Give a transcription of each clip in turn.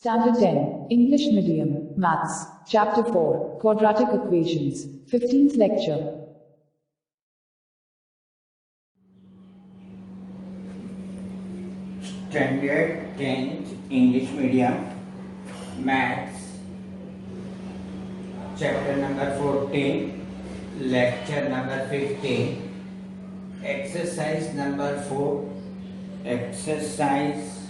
Standard 10, English Medium, Maths, Chapter 4, Quadratic Equations, 15th Lecture. Standard 10th English Medium, Maths, Chapter number 14, Lecture number 15, Exercise number 4, Exercise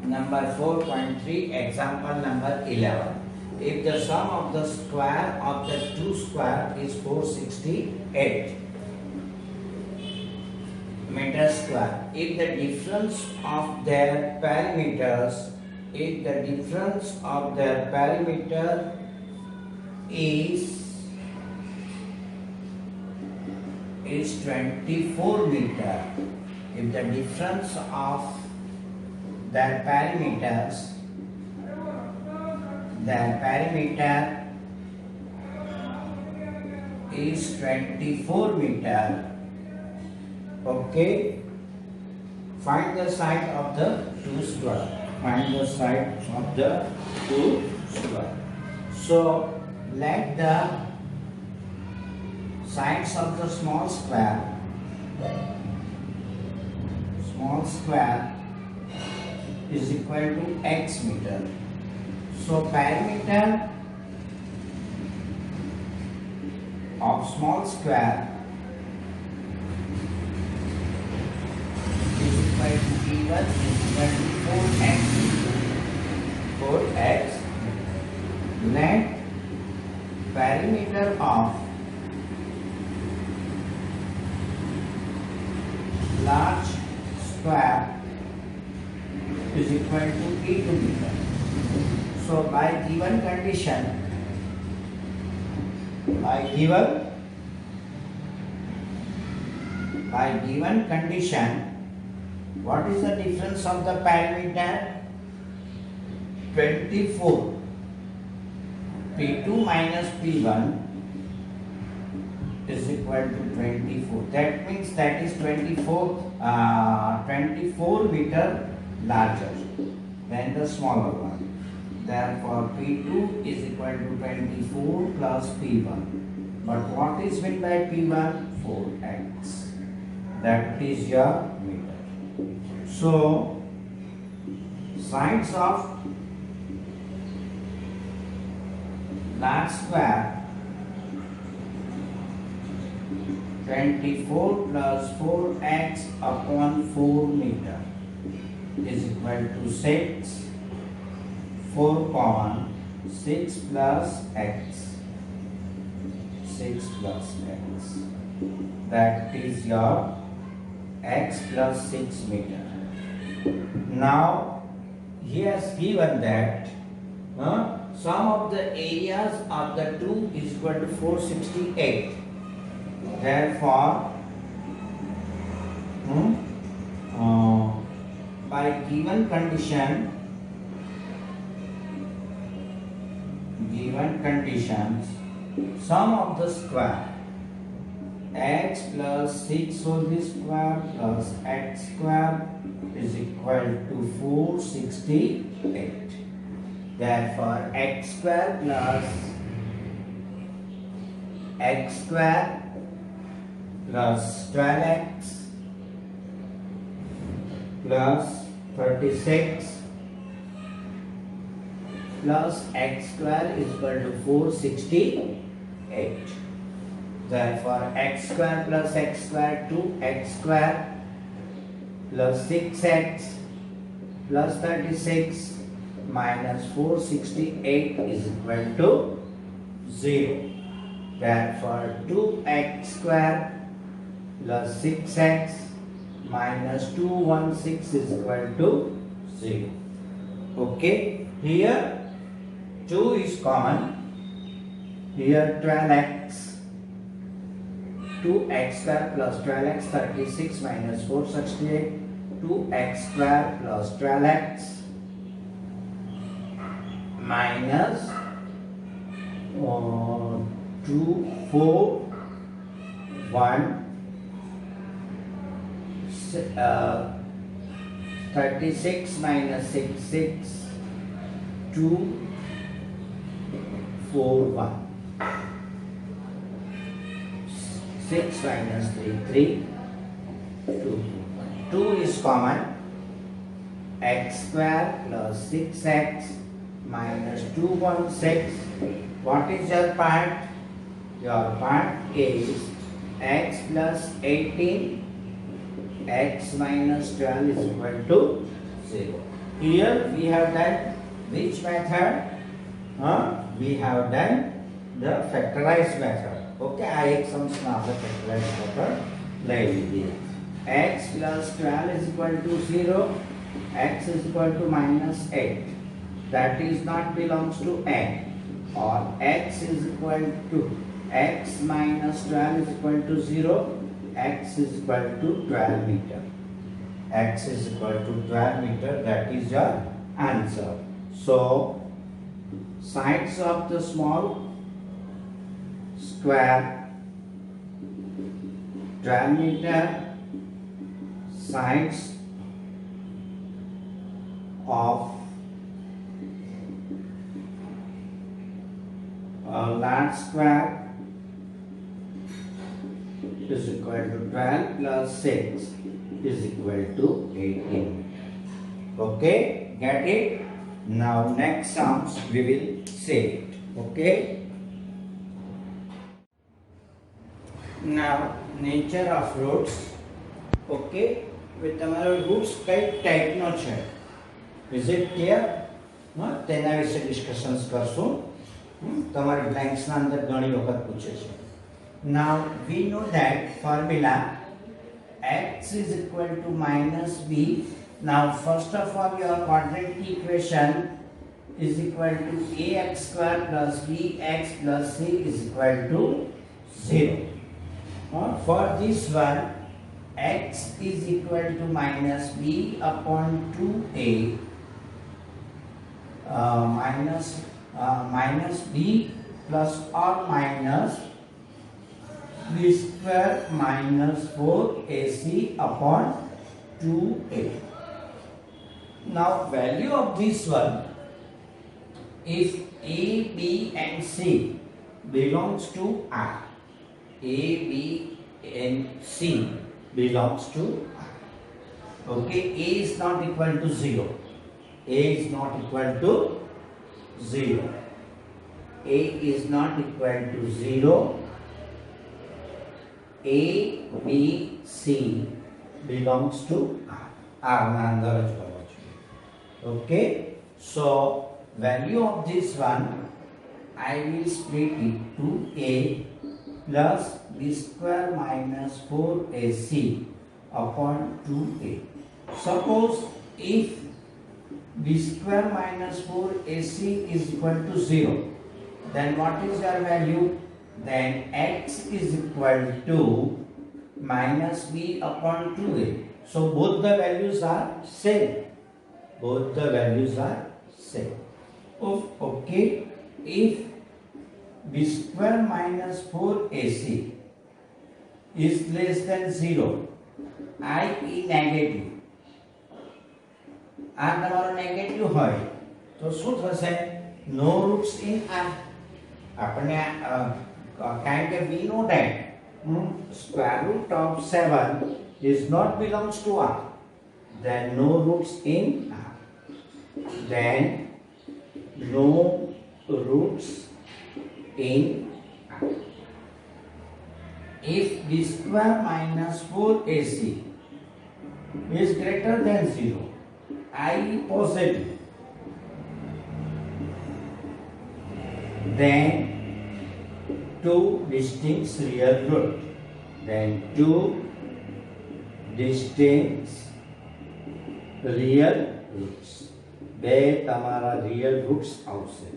number 4.3, Example number 11. If the sum of the square of the two square is 468 meter square, if the difference of their perimeters, is 24 meter, if the difference of their perimeter is 24 meter, okay, find the side of the two square. So let the sides of the small square is equal to x meter. So perimeter of small square is equal to p1 is equal to 4x. Let perimeter of large square is equal to p2 meter. So by given condition, what is the difference of the perimeter? 24. P2 minus P1 is equal to 24. That means that is 24 meter larger than the smaller one. Therefore, P2 is equal to 24 plus P1. But what is meant by P1? 4x. That is your meter. So, sides of large square 24 plus 4x upon 4 meter is equal to 6. 4 common, 6 plus x. That is your x plus 6 meter. Now, he has given that sum of the areas of the two is equal to 468. Therefore, by given conditions, sum of the square x plus 6 whole square plus x square is equal to 468. Therefore, x square plus 12x plus 36 plus x square is equal to 468. Therefore, x square plus x square 2x square plus 6x plus 36 minus 468 is equal to 0. Therefore, 2x square plus 6x minus 216 is equal to 0. Okay, here 2 is common. Here 12x. 2x square plus 12x 36 minus 468. 2x square plus 12x minus 2, 4, 1, 36 minus 6, 6, 2, 4, 1. 6 minus 3, 3, 2. 2 is common. X square plus 6x minus 216. What is your part? Your part is x plus 18. X minus 12 is equal to 0. Here we have done which method? We have done the factorized method. Okay, I एक समझना आपका factorized method ले लीजिए. X plus 12 is equal to 0. X is equal to minus 8. That is not belongs to n. Or x is equal to x minus 12 is equal to 0. X is equal to 12 meter. X is equal to 12 meter. That is your answer. So, sides of the small square 12 meter, sides of a large square is equal to 12 plus 6 is equal to 18. Okay, get it? Now next sums we will say it. Okay. Now nature of roots. Okay. With તમારો roots કઈ ટાઈપનો છે? Is it clear? તેના વિશે discussions કરશું. તમારી બ્લેન્ક્સના અંદર ઘણી વખત પૂછે છે. Now we know that formula x is equal to minus b. Now first of all your quadratic equation is equal to ax square plus bx plus c is equal to 0. For this one x is equal to minus b upon 2a minus b plus or minus b square minus 4ac upon 2a. Now value of this one, if a, b and c belongs to R, a, b and c belongs to R. Okay, a is not equal to 0. A is not equal to 0. A is not equal to 0. A, B, C belongs to R. R na andar જ કરવો છે. Okay, so value of this one I will split it to A plus b square minus 4ac upon 2a. Suppose if b square minus 4ac is equal to 0, then what is your value? Then x is equal to minus b upon 2a. So both the values are same. Both the values are same. Okay, if b square minus 4ac is less than 0, i.e. negative, આ તમારો negative હોય તો શું થશે? નો roots in r. આપણે કારણ કે we know that square root of 7 is not belongs to r, then no roots in r, then no roots in r. If b square minus 4ac is greater than 0, i.e. positive, then two distinct real roots. Then two distinct real roots. બે તમારા real roots આવશે.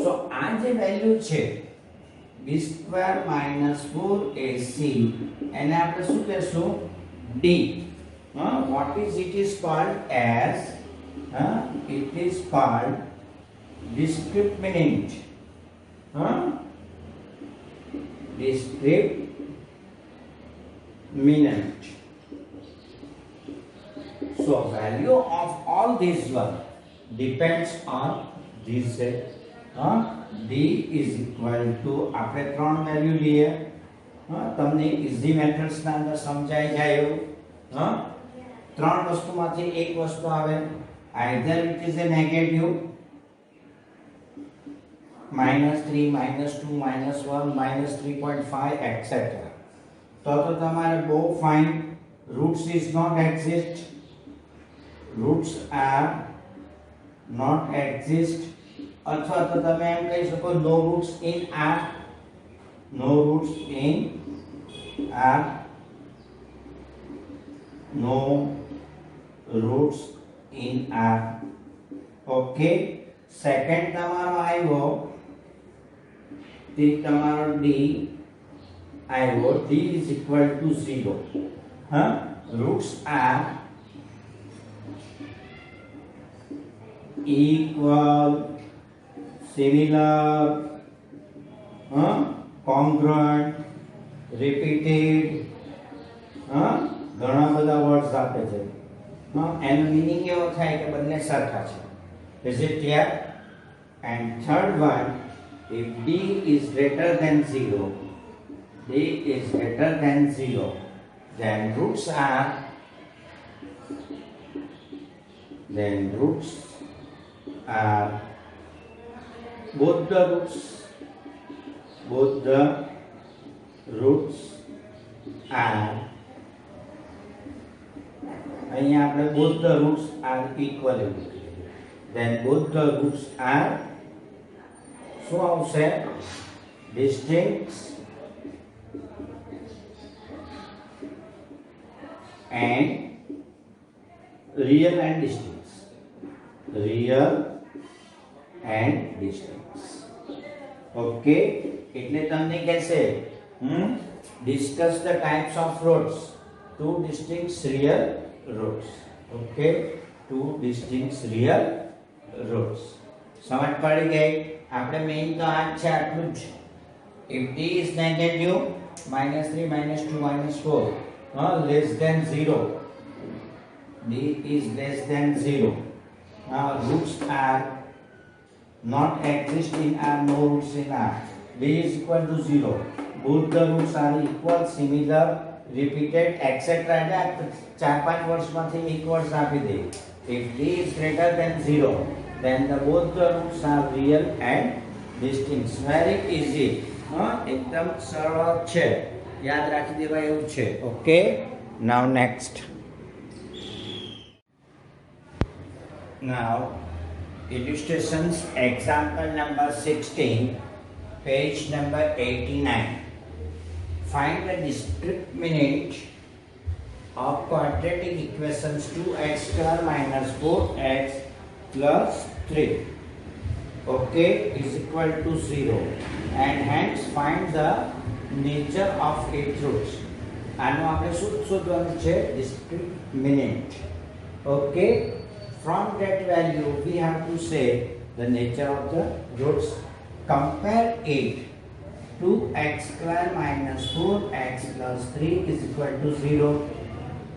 So આ જે value છે b square minus 4ac એને આપણે શું કહેશું? d. What is it is called as? It is called discriminant. Discriminant. So value of all these one depends on D છે ડી ઇઝ ઇક્વલ ટુ આપણે ત્રણ વેલ્યુ લઈએ તમને ઇઝી મેથડ્સ ના અંદર સમજાઈ જાય એવું ત્રણ વસ્તુમાંથી એક વસ્તુ આવે either it is A negative -3 -2 -1 -3.5 etc. તો તમારે બહુ fine roots is not exist, roots are not exist અથવા તો તમે એમ કહી શકો no roots in R, no roots in R, no roots in R. Okay second તમારો આવ્યો તે તમારો D આવ્યો D is equal to 0. Roots are equal, similar, congruent, repeated, ઘણા બધા વર્ડ્સ આપે છે એનો મીનિંગ એવો થાય કે બંને સરખા છે. Is it clear? And third one, if D is greater than 0, D is greater than 0, then roots are both the roots are અહીંયા આપણે both the roots are equal, then both the roots are શું આવશે distinct and real and distinct, real and distinct. Okay, એટલે તમને કહેશે discuss the types of roots, two distinct real roots. Okay, two distinct real roots. સમજ પડી ગઈ? આપણે main તો આ છે આટલું જ. if D is negative -3 -2 -4 less than 0, D is less than 0, roots are not exist in R, no roots in R. D is equal to 0, both the roots are equal, similar, repeated etc. એટલે 4-5 વર્ષમાંથી એક વર્ષ આપી દે. if D is greater than 0, then both the roots are real and distinct. Very easy, એકદમ સરળ છે, યાદ રાખી દેવા એવું છે. Okay, now next. Now illustrations, example number 16, page number 89. Find the discriminant of quadratic equations 2x square minus 4x plus 3, okay, is equal to 0, and hence find the nature of its roots. આનું આપણે શું શોધવાનું છે? discriminant. Okay, from that value we have to say the nature of the roots. Compare it. 2x square minus 4x plus 3 is equal to 0.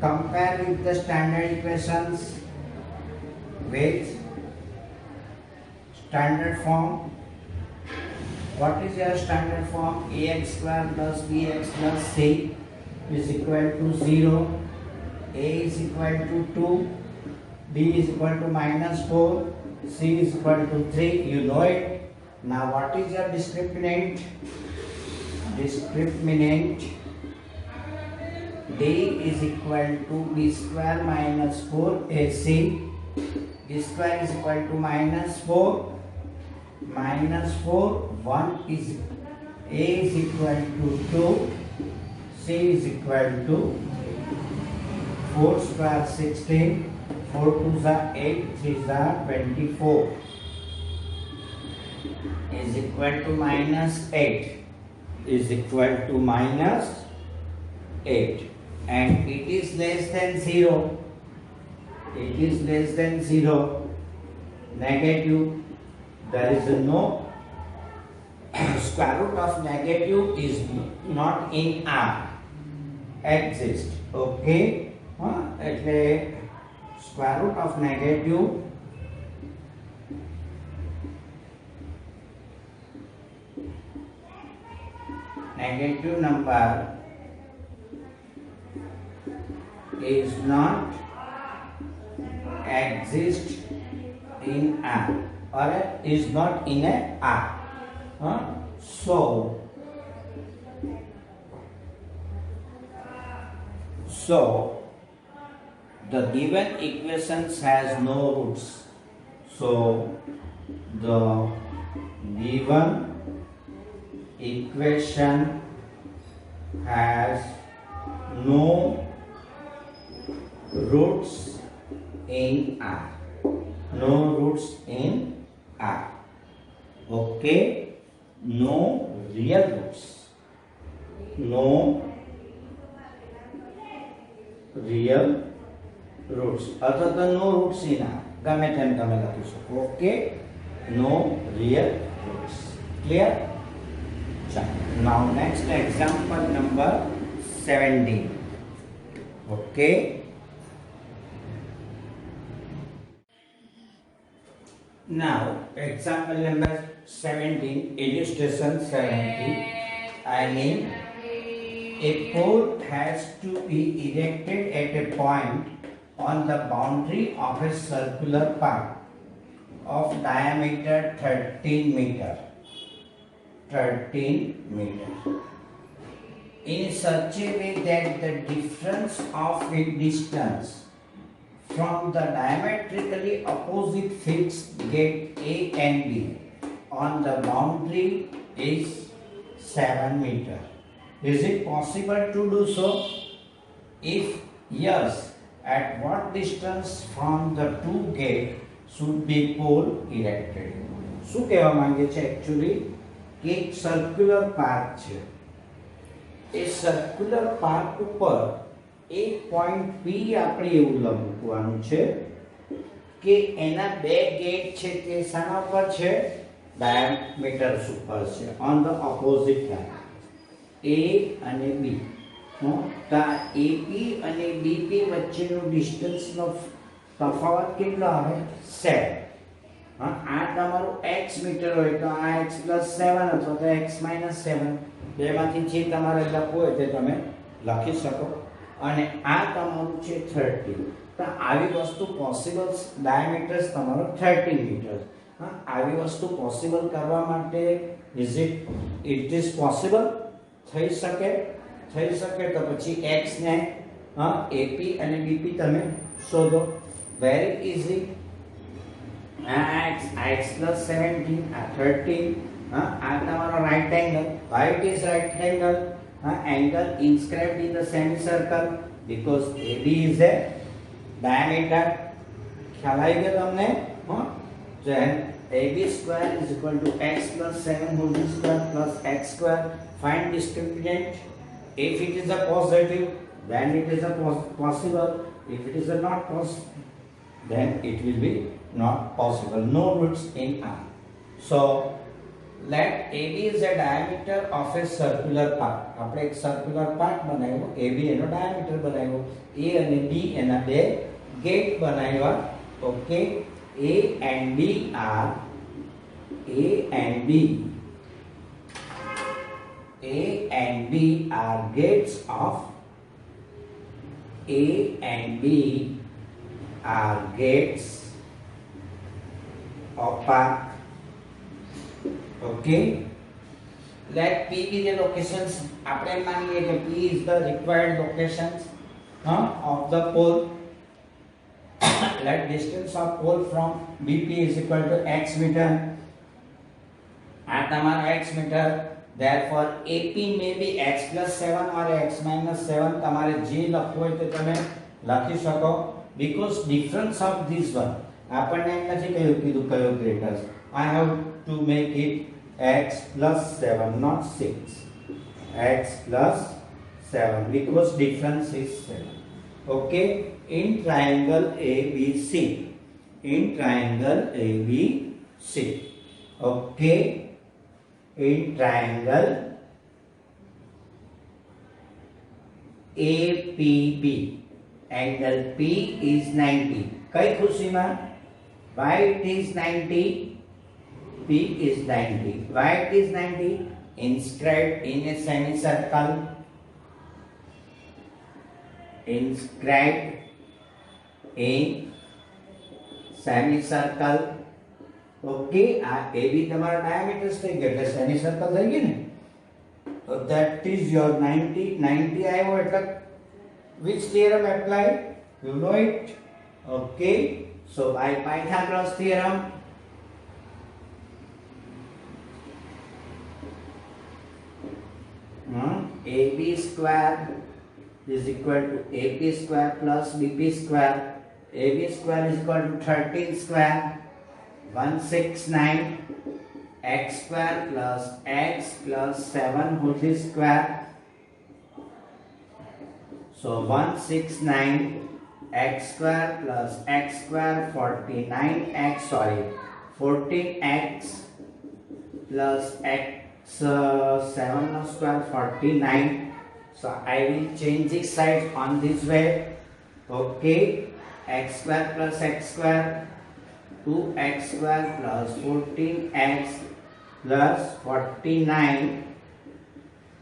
Compare with the standard equations with standard form. What is your standard form? ax square plus bx plus c is equal to 0. A is equal to 2. B is equal to -4. C is equal to 3. You know it. Now what is your discriminant? Discriminant D is equal to b square minus 4ac. B square is equal to -4. -4. 1 is A is equal to 2. C is equal to 4 square 16. 4 2s are 8. 3s are 24. Is equal to -8. Is equal to -8. And it is less than 0. It is less than 0. Negative. There is no square root of negative is not in R. Exist. Okay. એટલે square root of negative negative number is not exist in R or is not in a R. So the given equations has no roots. So the given equation has no roots in R. No roots in R. Okay, no real roots. No real roots. अथवा तो no roots in R. गमे तेम गमे लखी शको. Okay, no real roots. Clear? Now next example number 17. Okay. Now example number 17, illustration 17. I mean, a pole has to be erected at a point on the boundary of a circular path of diameter 13 meter. 13 meter. In such a way that the difference of its distance from the diametrically opposite fixed gate A and B on the boundary is 7 meter. Is it possible to do so? If yes, at what distance from the two gates should be pole erected? શું કહેવા માંગે છે actually કે એક circular path છે. એ circular path ઉપર એક point P આપણે એવું લખવાનું છે કે એના બે ગેટ છે તે શાના ઉપર છે? ડાયામીટર ઉપર છે, on the opposite line. A અને B. તો AP અને BP વચ્ચેનો ડિસ્ટન્સનો તફાવત કેટલો આવે? 7. આ તમારું x મીટર હોય તો આ x + 7 અથવા તો x - 7 બેમાંથી જે તમારે લખવું હોય તે તમે લખી શકો. અને આ તમારું છે 30. તો આવી વસ્તુ પોસિબલ, ડાયામીટર તમારો 13 મીટર. આવી વસ્તુ પોસિબલ કરવા માટે ઇટ ઇઝ પોસિબલ થઈ શકે તો પછી x ને AP અને BP તમે શોધો. Very easy. x + 17 આ 13. આ તમારો right angle. why it is right angle? Angle inscribed in the semicircle because AB is a diameter. ખ્યાલ આવી ગયો તમને? Then AB square is equal to x + 7 whole square plus x square. Find discriminant. If it is a positive, then it is a possible. If it is a not possible, then it will be not possible. No roots in R. So let AB is a diameter of a circular path. આપણે એક circular path બનાવ્યો, AB એનો diameter બનાવ્યો, A અને B એના બે gate બનાવ્યા. Okay, A and B are gates of path. Okay, let P be the locations. આપણે માનીએ કે P is the required locations of the pole. Let distance of pole from BP is equal to x meter. આ તમારો x meter. Therefore AP may be x + 7 or x - 7. તમારે જે લખવું હોય તે તમે લખી શકો. because difference of this one આપણને એમ નથી કીધું કયો greater. I have to make it x + 7 not 6. X + 7 because difference is 7. Okay, in triangle ABC. Okay, in triangle APB, angle P is 90. કઈ ખુશીમાં? why it is 90? P is 90. Why it is 90? inscribed in a semicircle, inscribed in semicircle. Okay आ A B તમારા diameters થઈ ગયા એટલે semicircle થઈ ગયું ને. So that is your 90 આવ્યો એટલે which theorem apply? You know it. Okay, so by Pythagoras theorem, AB square is equal to AP square plus BP square. AB square is equal to 13 square 169 x square plus x plus 7 whole square. So 169 x square plus x square 14x plus x 7 square 49. So I will change this side on this way. Okay, x square plus x square 2x square plus 14x plus 49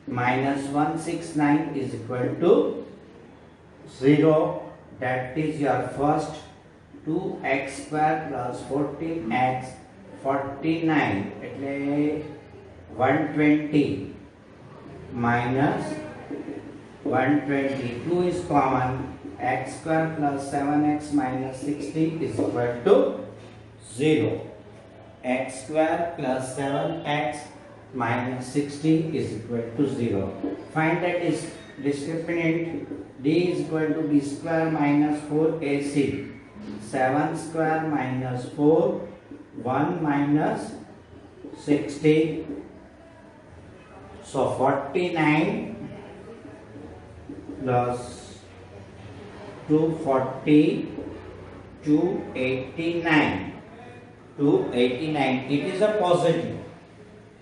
minus 169 is equal to 0. That is your first 2x square plus 14x 49 એટલે 120 minus 122 is common. X square plus 7x minus 60 is equal to 0. X square plus 7x minus 60 is equal to 0. Find that is discriminant. D is equal to b square minus 4ac. 7 square minus 4, 1 minus 60. So 49 plus 240, 289. 289. It is a positive.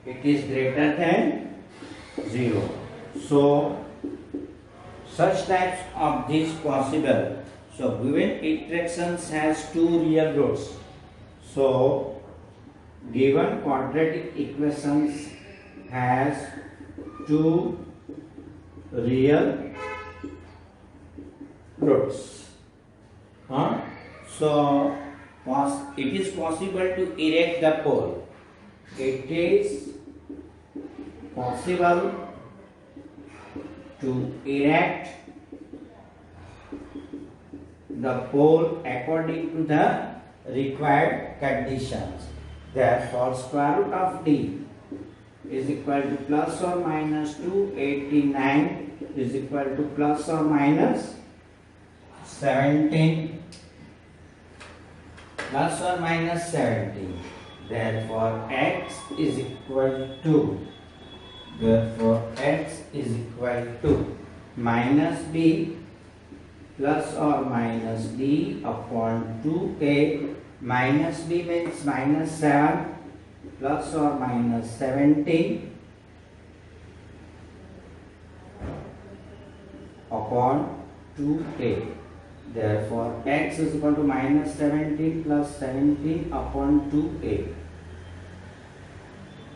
It is greater than 0. So such types of this possible. So given iterations has two real roots. So given quadratic equations has two real roots. So it is possible to erect the pole. It is possible to erect the pole according to the required conditions. Therefore, square root of D is equal to plus or minus 289 is equal to plus or minus 17. Plus or minus 17. Therefore, x is equal to minus b plus or minus d upon 2a. Minus b means minus 7 plus or minus 17 upon 2a. Therefore, x is equal to minus 17 plus 17 upon 2a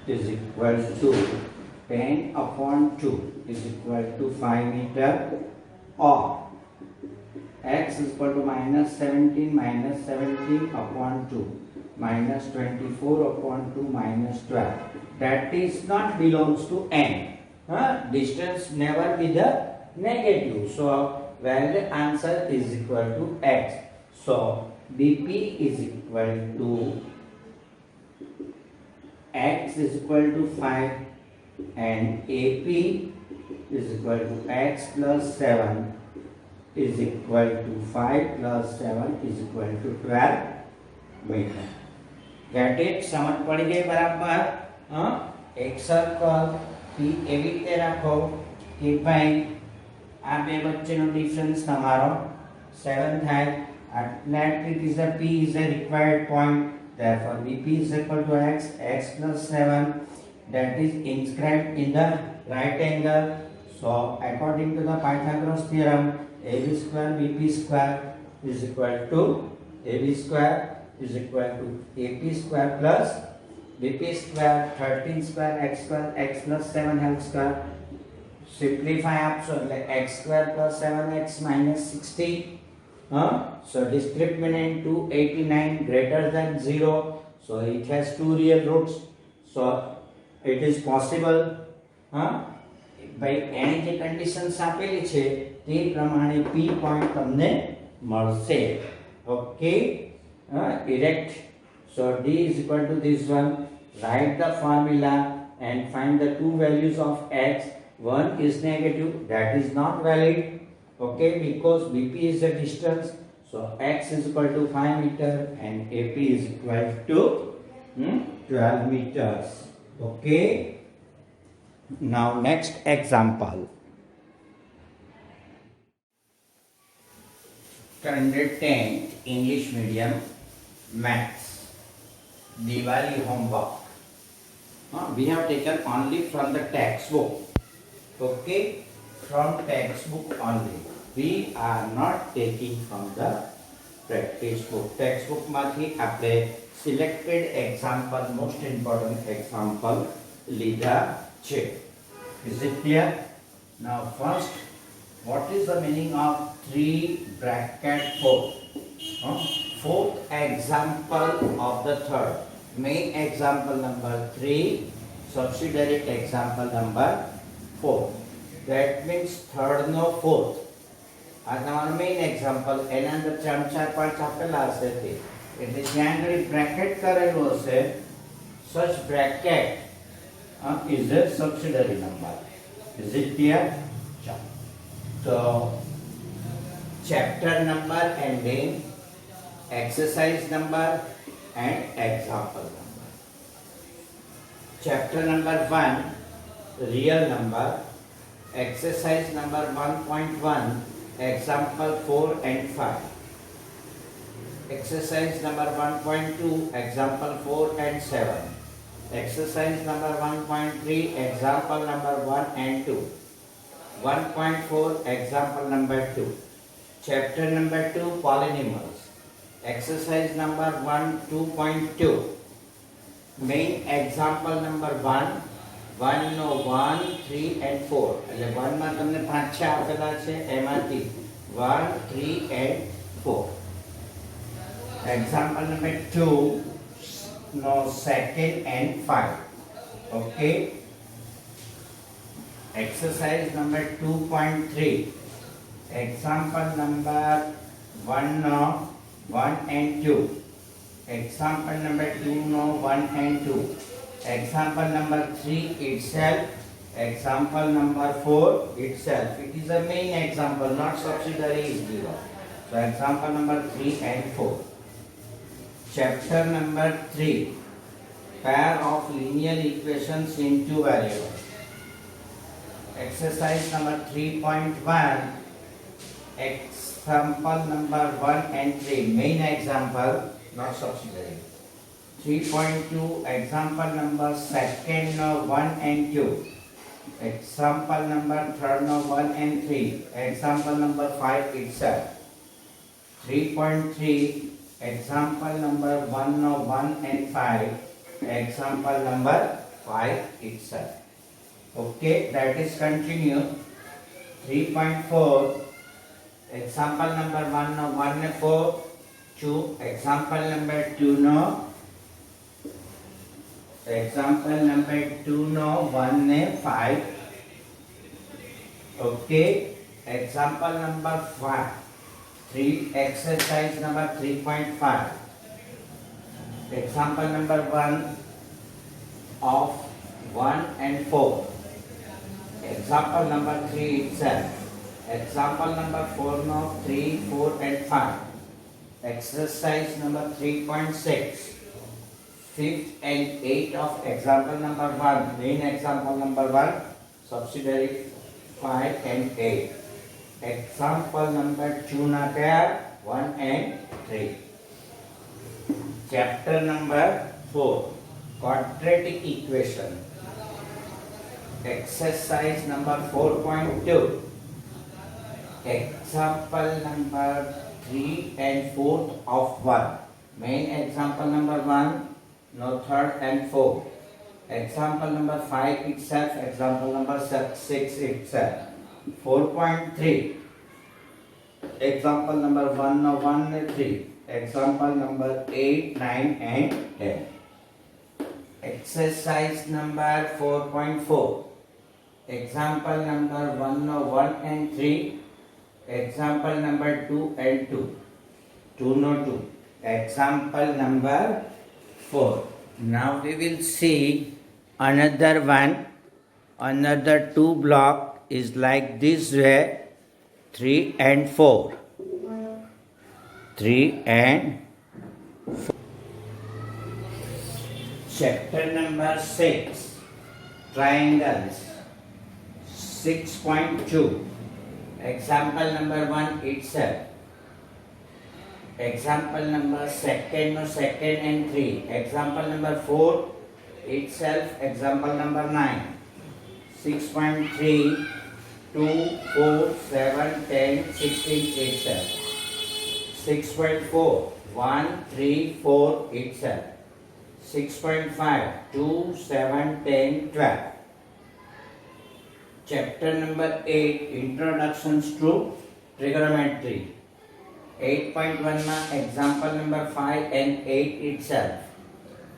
is equal to 10 upon 2 is equal to 5 meter, or x is equal to minus 17 upon 2 minus 24 upon 2 minus 12. That is not belongs to n. Distance never be the negative. So where the answer is equal to x. So BP is equal to x is equal to 5 and AP is equal to x plus 7 is equal to 5 plus 7 is equal to 12 meter. Get it? समझ पड़ गई बराबर? एक circle P एवी રીતે રાખો કે ભાઈ આ બે વચ્ચેનો ડિફરન્સ તમારો 7 થાય. Let it is a P is a required point. Therefore, BP is equal to x plus 7. That is inscribed in the right angle. So, according to the Pythagoras theorem, AB square BP square is equal to AB square is equal to AP square plus bp square 13 square x plus 7 whole square. Simplify આપશો એટલે x square plus 7x minus 60. So discriminant 289 greater than 0. So it has two real roots. So it is possible. ભાઈ એની જે conditions આપેલી છે તે પ્રમાણે p point તમને મળશે. Okay, direct. So d is equal to this one. Write the formula and find the two values of x. One is negative, that is not valid. Okay, because bp is the distance. So x is equal to 5 meter and ap is equal to 12 meters. Okay. Now next example. Standard 10 English medium maths. Diwali homework. We have taken only from the textbook. Okay, from textbook only. We are not taking from the practice book. Textbook માંથી આપણે selected example, most important example લીધા છે. Is it clear? Now first, what is the meaning of 3 bracket 4? Fourth example of the third. Main example number 3, subsidiary example number 4. That means third no fourth. આ તમારું main example, એના અંદર 3-4 part આપેલા હશે તે એટલે જ્યાં આગળ બ્રેકેટ કરેલું હશે such bracket is a subsidiary number. Is it clear? So chapter number and name, exercise number and example number. Chapter number 1, real number. Exercise number 1.1, example 4 and 5. Exercise number 1.2, example 4 and 7. Exercise number 1.3, example number 1 and 2. 1.4, example number 2. Chapter number 2, polynomials. Exercise number 1, 2.2. Main example number 1, 1 no 1, 3 and 4. એટલે 1 માં તમને 5-6 આપેલા છે, એમાંથી 1, 3 and 4. Example number 2 no 2nd and 5. Okay. Exercise number 2.3. Example number 1 no 1 and 2. Example number 2 no 1 and 2. Example number 3 itself, example number 4 itself. It is a main example, not subsidiary is given. So example number 3 and 4. Chapter number 3, pair of linear equations in two variables. Exercise number 3.1, example number 1 and 3, main example, not subsidiary. 3.2, example number 2nd no 1 and 2. Example number 3rd no 1 and 3. Example number 5 itself. 3.3, example number 1 no 1 and 5. Example number 5 itself. Okay, that is continue. 3.4, example number 1 no 1 and 4. 2, example number 2 no. Example number 2 no 1 and 5. Okay. Example number 5. 3. Exercise number 3.5. Example number 1 of 1 and 4. Example number 3 itself. Example number 4 no 3, 4 and 5. Exercise number 3.6. 5th and 8th of example number 1. Main example number 1. Subsidiary 5 and 8. Example number 2 na kya? 1 and 3. Chapter number 4. Quadratic equation. Exercise number 4.2. Example number 3 and 4th of 1. Main example number 1. no third and fourth. Example number 5 itself, example number 6 itself. 4.3. Example number 1, no 1 and 3. Example number 8, 9 and 10. Exercise number 4.4. Example number 1, no 1 and 3. Example number 2 and 2. 2, no 2. Example number 4. Now we will see another one. Another 2 block is like this way. 3 and 4. 3 and 4. Chapter number 6. Triangles. 6.2. Example number 1 itself. Example number second and 3. Example number 4 itself. Example number 9. 6.3, 2, 4, 7, 10, 16 itself. 6.4, 1, 3, 4 itself. 6.5, 2, 7, 10, 12. Chapter number 8, Introductions to Trigonometry. 8.1 example number 5 and 8 itself.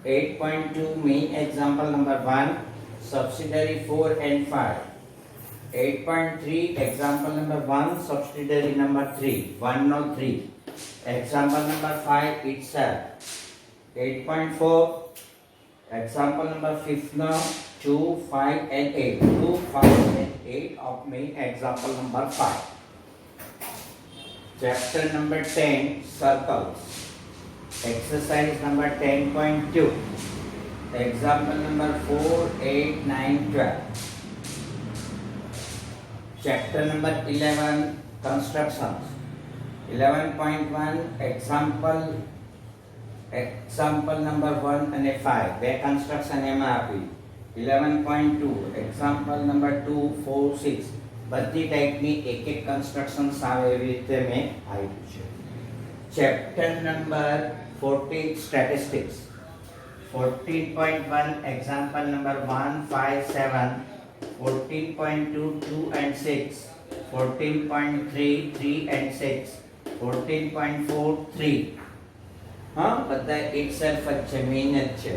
8.2 main example number 1, subsidiary 4 and 5. 8.3 example number 1, subsidiary number 3, 1 no 3. Example number 5 itself. 8.4 example number 5 no 2, 5 and 8. 2, 5 and 8 of main example number 5. Chapter number 10, circles. Exercise number 10.2. Example number 4, 8, 9, 12. Chapter number 11, constructions. 11.1, example number 1 and 5. બે construction એમાં આપી. 11.2, example number 2, 4, 6. બધી ટાઈપની એક એક constructions આવે એવી રીતે મેં આપ્યું છે. Chapter number 14, statistics. 14.1 example number 1, 5, 7. 14.2, 2 and 6. 14.3, 3 and 6. 14.4, 3. બધા itself જ છે, mean જ છે.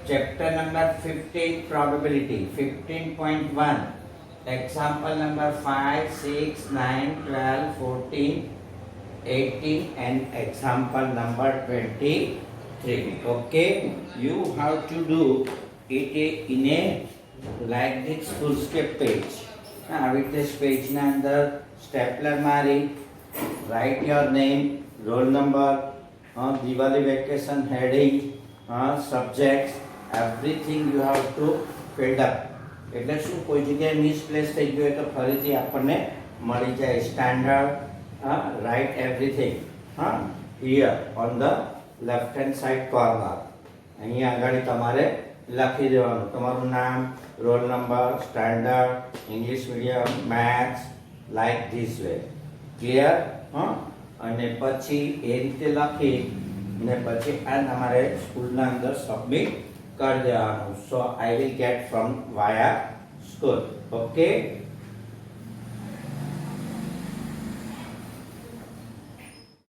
Chapter number 15, probability. 15.1 example number 5, 6, 9, 12, 14, 18 and example number 23. Okay, you have to do it in a like this foolscape page. With this page na andar stapler mari, write your name, roll number, Diwali vacation heading, subjects, everything you have to fill up. એટલે શું કોઈ જગ્યાએ misplace થઈ ગયું હોય તો ફરીથી આપણને મળી જાય. Standard right everything here on the left hand side corner. અહીંયા આગળ તમારે લખી દેવાનું તમારું નામ, roll number, standard, English medium, maths, like this way. Clear? અને પછી એ રીતે લખી ને પછી આ તમારે સ્કૂલના અંદર સબમિટ કરી દેવાનું. So I will get from via school. Okay.